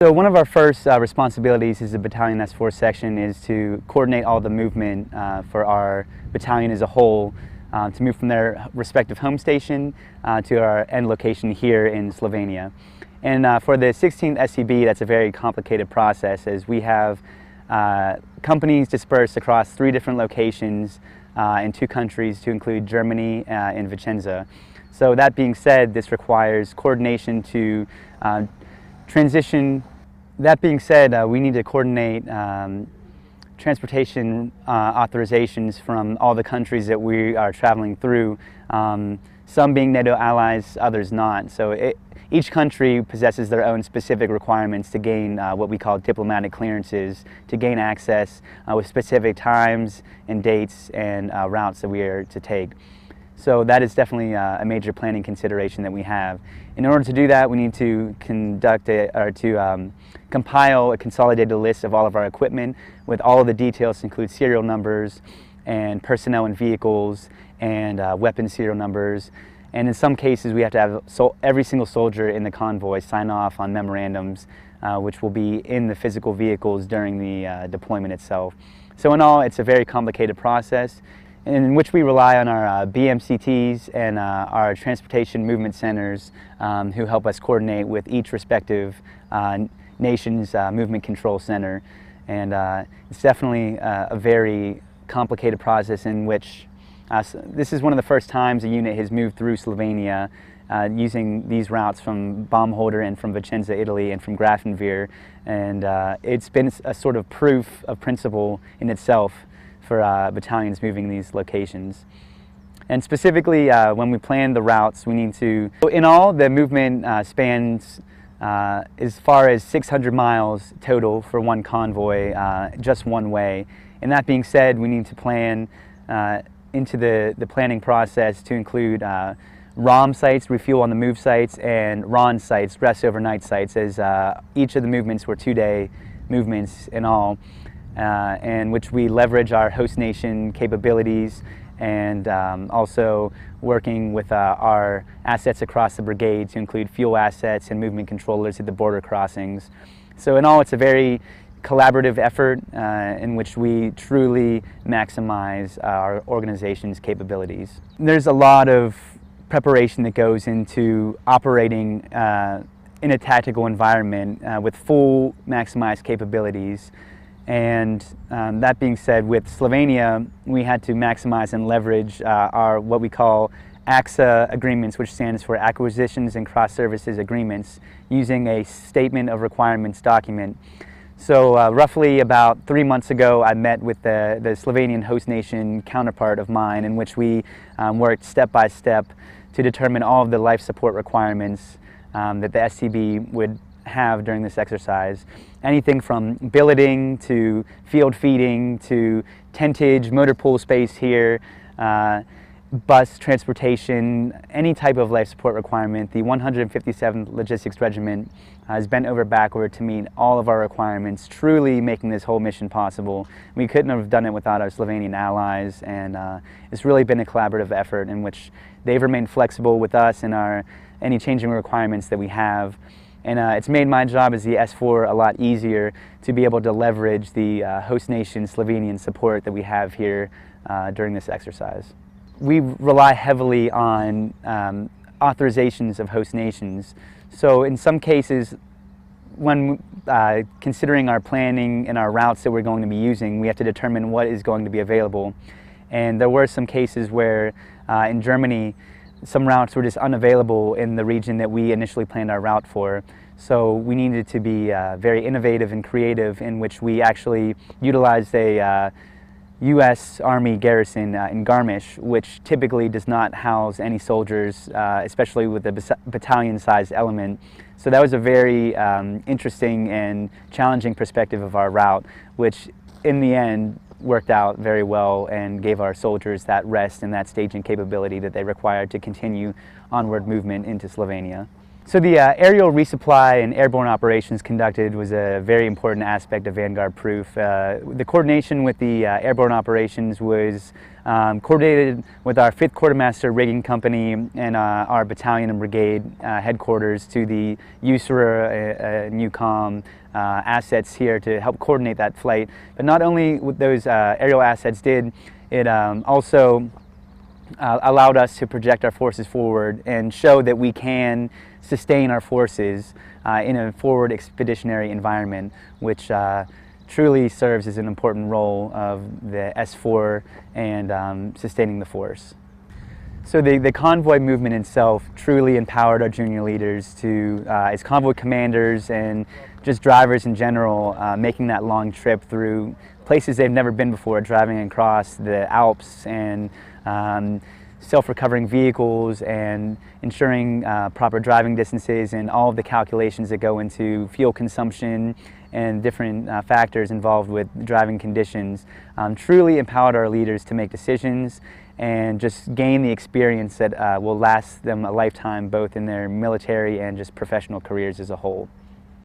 So one of our first responsibilities as a Battalion S4 section is to coordinate all the movement for our battalion as a whole to move from their respective home station to our end location here in Slovenia. And for the 16th SCB, that's a very complicated process as we have companies dispersed across 3 different locations in 2 countries to include Germany and Vicenza. So that being said, this requires coordination to transition. That being said, we need to coordinate transportation authorizations from all the countries that we are traveling through, some being NATO allies, others not. So each country possesses their own specific requirements to gain what we call diplomatic clearances, to gain access with specific times and dates and routes that we are to take. So that is definitely a major planning consideration that we have. In order to do that, we need to compile a consolidated list of all of our equipment with all of the details to include serial numbers and personnel and vehicles and weapon serial numbers. And in some cases, we have to have every single soldier in the convoy sign off on memorandums, which will be in the physical vehicles during the deployment itself. So in all, it's a very complicated process, in which we rely on our BMCTs and our transportation movement centers who help us coordinate with each respective nation's movement control center. And it's definitely a very complicated process in which this is one of the first times a unit has moved through Slovenia using these routes from Baumholder and from Vicenza, Italy, and from Grafenwehr. And it's been a sort of proof of principle in itself for battalions moving these locations. And specifically, when we plan the routes, we need to, in all, the movement spans as far as 600 miles total for one convoy, just one way. And that being said, we need to plan into the planning process to include ROM sites, refuel on the move sites, and RON sites, rest overnight sites, as each of the movements were 2-day movements in all. And which we leverage our host nation capabilities and also working with our assets across the brigade to include fuel assets and movement controllers at the border crossings. So in all, it's a very collaborative effort in which we truly maximize our organization's capabilities. There's a lot of preparation that goes into operating in a tactical environment with full maximized capabilities. And that being said, with Slovenia, we had to maximize and leverage our what we call AXA agreements, which stands for Acquisitions and Cross Services Agreements, using a Statement of Requirements document. So roughly about 3 months ago, I met with the Slovenian host nation counterpart of mine, in which we worked step by step to determine all of the life support requirements that the SCB would have during this exercise. Anything from billeting to field feeding to tentage, motor pool space here, bus transportation, any type of life support requirement. The 157th Logistics Regiment has bent over backward to meet all of our requirements, truly making this whole mission possible. We couldn't have done it without our Slovenian allies, and it's really been a collaborative effort in which they've remained flexible with us and any changing requirements that we have. And it's made my job as the S4 a lot easier to be able to leverage the host nation Slovenian support that we have here during this exercise. We rely heavily on authorizations of host nations. So in some cases, when considering our planning and our routes that we're going to be using, we have to determine what is going to be available. And there were some cases where in Germany, some routes were just unavailable in the region that we initially planned our route for. So we needed to be very innovative and creative, in which we actually utilized a U.S. Army garrison in Garmisch, which typically does not house any soldiers, especially with a battalion-sized element. So that was a very interesting and challenging perspective of our route, which in the end worked out very well and gave our soldiers that rest and that staging capability that they required to continue onward movement into Slovenia. So the aerial resupply and airborne operations conducted was a very important aspect of Vanguard Proof. The coordination with the airborne operations was coordinated with our 5th Quartermaster Rigging Company and our battalion and brigade headquarters to the USARA and UCOM assets here to help coordinate that flight. But not only with those aerial assets did it also allowed us to project our forces forward and show that we can sustain our forces in a forward expeditionary environment, which truly serves as an important role of the S4 and sustaining the force. So the convoy movement itself truly empowered our junior leaders to, as convoy commanders and just drivers in general, making that long trip through places they've never been before, driving across the Alps and self-recovering vehicles and ensuring proper driving distances and all of the calculations that go into fuel consumption and different factors involved with driving conditions truly empowered our leaders to make decisions and just gain the experience that will last them a lifetime, both in their military and just professional careers as a whole.